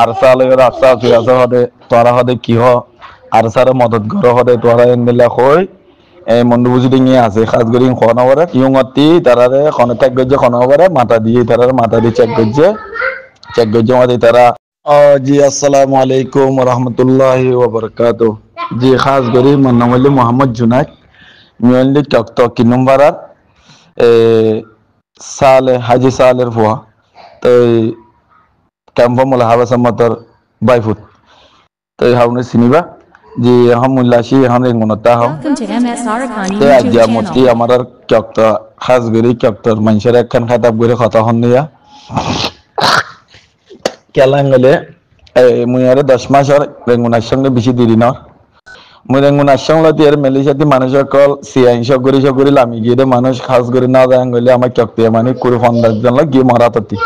আরসালের আশা তুই আছে হদে তোরা হদে কি হ আরসারে মদত ঘর হদে তোরা এন্দেলা কই এই মন্ডু বুঝি ডিঙি আছে খাস গরি খনবরে ইয়ংতি তারারে খন ত্যাগ গজ্জে খনবরে মাথা দিয়ে তারারে মাথা দিয়ে চেক গজ্জে মাথা তারা জি আসসালামু আলাইকুম ওয়া রাহমাতুল্লাহি ওয়া বারাকাতুহু জি খাস গরি mon নাম হলো মোহাম্মদ জুনাইদ মিয়নলি টকটক কি নম্বরাত সালে হাজি সালের ফুয়া তো ক্যাম্পা মোলা হাবা সামাতর বাইফুট তো হাউনে সিনিবা জি হামুল্লাহি হানে গুণতা হাও তো আজ্জা মতি আমাদের টকটা খাস গরি টকটর মানুষের একখান খাতাব গরি কথা হন দিয়া কেলাঙ্গলে মুই আরে 10 মাসের রেঙ্গুনার সঙ্গে বেশি দেরি না মুই রেঙ্গুনার সঙ্গে তিয়ার মেলিসাতি মানুষ সকল সিয়াইশ করি লামি গিয়ে মানুষ খাস করে না যায় গেলে আমার চকতে মানে কুড়ি 15 জন গিয়ে মারাততি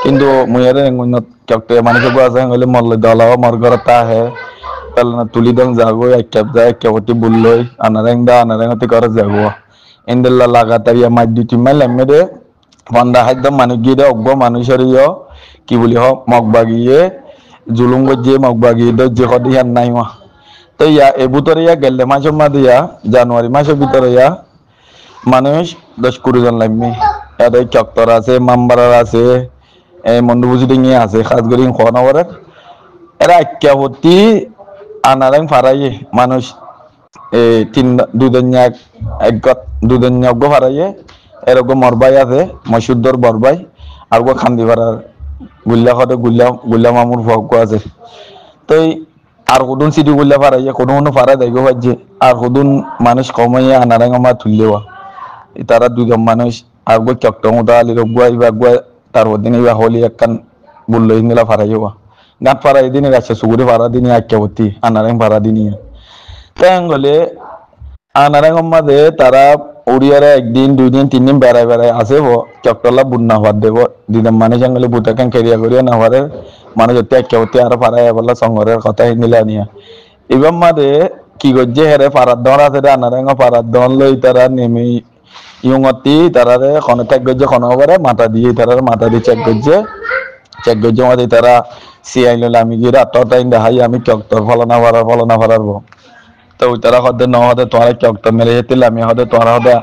কিন্তু মুই আরে রেঙ্গুনার চকতে মানুষ আছে গেলে মল্ল দলাও মর ঘর তা হে তাহলে তুলি দং যাগো এক যায় কেবটি বুললই আনারেংতি করে যাগো ইন্দেল্লা লাগাতারিয়া মাই দুটি মাইল এমে ফন্দা খাদ্য মানুষ গিয়ে অজ্ঞ মানুষের কি বলি হ মগবাগিয়ে জুলুম গজ্জে মগবাগিয়ে যে সদিহান নাই মা তো এবুতরে গেলে মাসের মাঝে জানুয়ারি মাসের ভিতরে মানুষ 10-20 জন লাগবে এদের চক্তর আছে মাম্বারার আছে মন্ডুবুজি ডিঙি আছে খাসগরি খনবরের এরা একাবতী আনারেং ফারাইয়ে মানুষ দুদন্য ফারাইয়ে এরকম মরবাই আছে মসুদ্দর বরবাই আর খান্দি ফারার গুল্লা খদে গুল্লা মামুর ভগ আছে তো আর হুদুন সিটি গুল্লা ফারাইয়ে কোনো ফারা দেখো পাচ্ছে আর হুদুন মানুষ কমাইয়ে আনারেং আমার তুললেওয়া তারা দুজন মানুষ আর চকটমুদা আলি রগুয়া ইবা তার দিন ইবা হলি একখান বললো ইংলা ফারাইয়া গাঁত ফারা দিন গাছে সুগুরি ফারা দিন আক্যাবতী আনারেং ফারা দিন তাই গলে আনারেং মাঝে তারা উড়িয়ারে 1 দিন 2 দিন 3 দিন বেড়ায় আছে চকটলা বুন্না ভাত দেব দিন মানুষ আঙ্গলে বুতাকান কেরিয়া করিয়া না পারে মানুষ আক্যাবতী আর ফারা বলা সংঘরের কথা নিলা নিয়া এবার মাঝে কি করছে হেরে ফারার দন আছে আনারেং ফারার দন লই তারা নেমে ইয়ংতি তারারে খন ত্যাগ গজ্জে খনবরে মাথা দিয়ে তারারে মাথা দিয়ে চেক গজ্জে মাথা তারা সিআইল আমি গিয়ে আটটাই দেখাই আমি চকটর ফলনা ফারারবো তো তারা হদে ন হদে তোরা চকটর মেরে যেতে আমি হদে তোরা হদে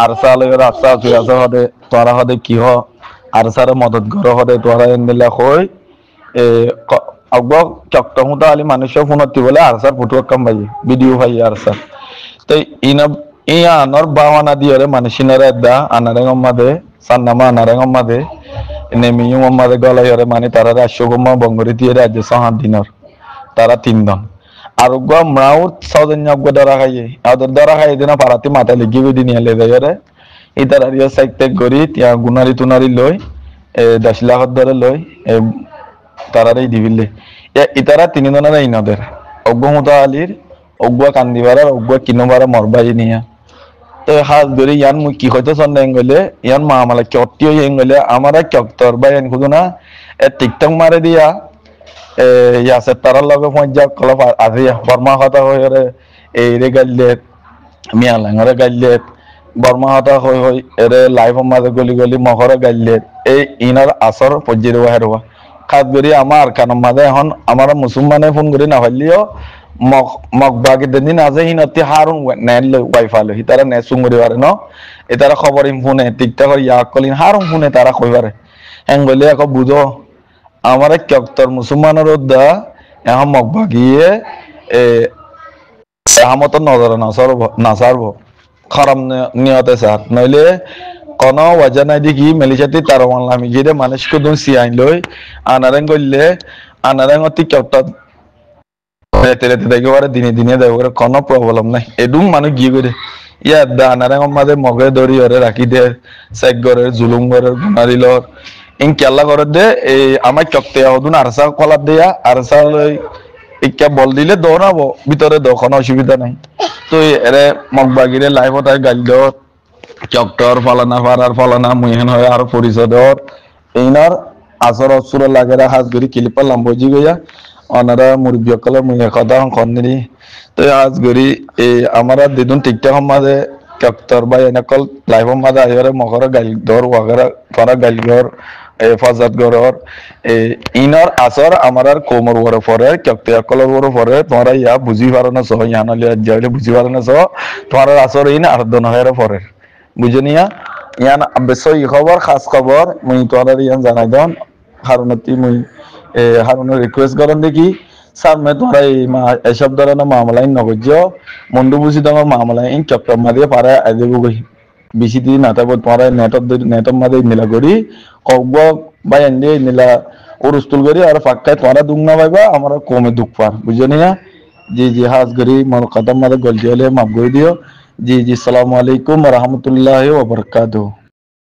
আরসা লইর আশা তুই আছে হদে তোরা হদে কি হ আরসারে মদত ঘর হদে তোরা এনদিলা কই অগ চকটর মতো আলি মানুষের ফোনত বলে আরসার ফটো কাম ভাই ভিডিও ভাই আরসার তো ইয়া আনর বাওয়ানা দিয়রে মানুষিনারে দা আনারেং মাদে সান্নামা আনারেং মাদে নেমিয়ু মাদে গলায়রে মানে তারা রাষ্ট্রগমা বঙ্গরি দিয়ে রাজ্য 7 দিনর তারা 3 জন আর মাও সৌজন্য দ্বারা খাইয়ে আদর দ্বারা খাইয়ে দিনা পারাতি মাথা লিখি দিন এলে দেয়রে ইতারা রিয়া সাইতে গরি তিয়া গুনারি তুনারি লই 10 লাখ ধরে লই তারারই দিবিলে ইতারা 3 জনের ইনদের অগ্গমুতা আলীর অগ্গ কান্দিবারার অগ্গ কিনবারা মরবাই নিয়া তো হাত ধরে ইয়ান মুই কি হইতে সন্দেহ গেলে ইয়ান মা আমালা চট্টি হয়ে গেলে আমার চক্তর বা ইয়ান খুঁজো না টিকটক মারে দিয়া ইয়াসে তারার লগে পঞ্জাব কলপ আজিয়া বর্মা কথা হয়ে এই রে গাইলে মিয়া লাঙরে গাইলে বর্মা হতা হই এরে লাইভ মাঝে গলি মহরে গাইলে এই ইনার আসর পর্যায়ে হেরবা খাত করি আমার কারণ মাঝে এখন আমার মুসলমানে ফোন করি না হইলেও মগবাগি দিন আছে হিনতি হারুন নেল ওয়াইফাই হি তারা নে সুঙ্গুরি পারে ন এ তারা খবর ফোনে টিকটক ইয়াক কলিন হারুন ফোনে তারা কইবারে হেন গলে আকৌ বুঝো আমার চকতর মুসলমানের উদ্দা এখন মগবাগিয়ে এহামত নজর নাসারব খারাপ নিয়তে স্যার নইলে কোন ওয়াজা নাই দেখি মেলিসাতি তার মানলামি গিয়ে মানুষকে দুন সিয়াইন লই আনারেং গইলে আনারেং অতি চকতর দিনে দেব কোনো প্রবলেম নাই এডুম মানুষ গিয়ে করে ইয়া দানারে মাঝে মগে দড়ি ওরে রাখি দে চেক ঘরের জুলুম ঘরের গুনারিলর ইন কেলা করে দে এই আমার চকতে হদুন আরসা কলার দেয়া আরসা লই ইকা বল দিলে দৌড়াবো ভিতরে কোনো অসুবিধা নাই তো এরে মগবাগিরে লাইফত গাল দেওয়ার চকটর ফলানা মুহেন হয় আর পরিষদর এইনার আসর অসুর লাগেরা হাজ করি কিলিপা লাম্বজি গইয়া অনারা মুরব্বী সকলে মুহে কথা কন্দিনি তো আজ গরি এই আমরা দিদুন টিকটক মাঝে চকতর বা এনেকল লাইফ মাঝে আহিরে মকর গাইল দর ওয়াগেরা ফারা গাইল ঘর হেফাজত গড়র ইনর আসর আমার আর কোমর বড় পরে কেক্তিয়া কলর বড় পরে তোমরা ইয়া বুঝি পারো না সহ ইয়ানলে যাইলে বুঝি পারো না সহ তোমার আসর ইন আর দনহের পরে বুঝনিয়া ইয়ান বেশই খবর খাস খবর মুই তোমরা ইয়ান জানাই দন হারুনতি মুই হারুনের রিকোয়েস্ট করেন দেখি স্যার মে তোমরা এসব ধরনের মামলায় নগর্য মন্ডু বুঝি তোমার মামলায় ইন চক্র মারিয়ে পারে আইদেব বেশি দিন না তারপর তোমরা নেটর মাঝে মিলা করি কব বা এনে নিলা উরুস্তুল করি আর ফাঁকায় তোমরা দুঃখ না পাইবা আমরা কমে দুঃখ পার বুঝলি না জি জি হাজ করি মন কদম মাঝে গলতি হলে মাফ করে দিও জি জি সালামু আলাইকুম ওয়া রাহমাতুল্লাহি ওয়া বারাকাতুহু।